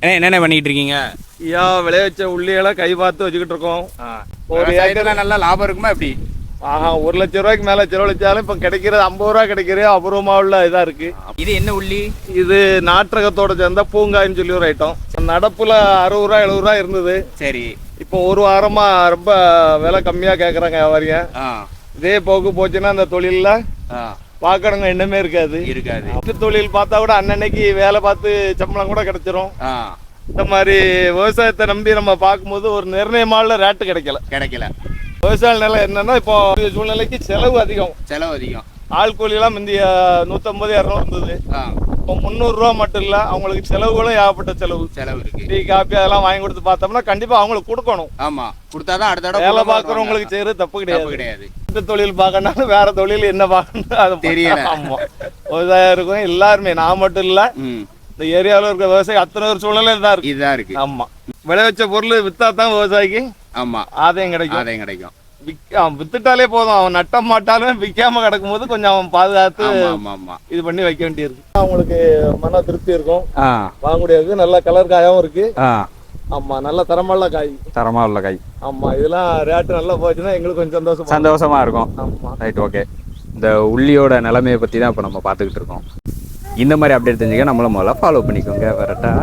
என்னென்ன பண்ணிட்டு இருக்கீங்க? ஐயா விளைய வச்ச உள்ளியெல்லாம் கை பார்த்து வச்சுக்கிட்டு இருக்கோம். ஒரு ஏக்கர்ல நல்லா லாபம் இருக்குமா எப்படி? 1,00,000 ரூபாய்க்கு மேல செலவழிச்சாலும் இப்ப கிடைக்கிறது 50 ரூபா கிடைக்கிறது அபூர்வமா உள்ள இதா இருக்கு. இது என்ன உள்ளி? இது நாட்டகத்தோட சேர்ந்த பூங்காயின்னு சொல்லி ஒரு ஐட்டம். நடப்புல 60 ரூபா 70 ரூபா இருந்தது. சரி. இப்போ ஒரு வாரமா ரொம்ப விலை கம்மியா கேக்குறாங்க வியாபாரிங்க. இதே போக்கு போச்சுன்னா அந்த தொழில்ல பாக்கணுங்க எண்ணமே இருக்காது. இந்த தொழில் பார்த்தா கூட அன்னன்னைக்கு வேலை பார்த்து சம்பளம் கூட கிடைச்சிரும். இந்த மாதிரி விவசாயத்தை நம்பி நம்ம பார்க்கும்போது ஒரு நிர்ணயமான ரேட்டு கிடைக்கல. விவசாய நிலை என்னன்னா இப்போ சூழ்நிலைக்கு செலவு அதிகம். ஆள் கூலி எல்லாம் முந்தைய 150 200 இருந்தது. இப்போ 300 ரூபா மட்டும் இல்ல, அவங்களுக்கு செலவுகளும் ஏகப்பட்ட செலவு இருக்கு. டீ காபி அதெல்லாம் வாங்கி கொடுத்து பார்த்தோம்னா கண்டிப்பா அவங்களுக்கு கொடுக்கணும். கொடுத்தாதான் அடுத்த வேலை பார்க்கறவங்களுக்கு செய்யறது தப்பு கிடையாது. இந்த தொழில் பார்க்கணும், வேற தொழில் என்ன பார்க்கணும் அது தெரியல. ஆமா, விவசாயம் இருக்கும் எல்லாருமே, நான் மட்டும் இல்ல, இந்த ஏரியாவில் இருக்கிற விவசாயி அத்தனை ஒரு சூழ்நிலை இதான் இருக்கு. ஆமா, விளைவிச்ச பொருள் வித்தா தான் விவசாயிக்கு ஆதாயம் கிடைக்கும். வித்துட்டாலே போதும், அவன் நட்ட மாட்டாலும் விற்காம கிடக்கும் போது கொஞ்சம் அவன் பாதுகாத்து இது பண்ணி வைக்க வேண்டியிருக்கு. அவங்களுக்கு மன திருப்தி இருக்கும். வாங்கக்கூடியது நல்ல கலர் காயாவும் இருக்கு. ஆமா, நல்ல தரமா உள்ள காய். ஆமா, இதெல்லாம் ரேட்டு நல்லா போச்சுன்னா எங்களுக்கு கொஞ்சம் சந்தோஷமா இருக்கும். ஆமா, ரைட், ஓகே. இந்த உள்ளியோட நிலைமையை பத்தி தான் இப்ப நம்ம பாத்துக்கிட்டு இருக்கோம். இந்த மாதிரி அப்டேட் தெரிஞ்சுக்க நம்மள முதல்ல ஃபாலோ பண்ணிக்கோங்க. வரட்டா.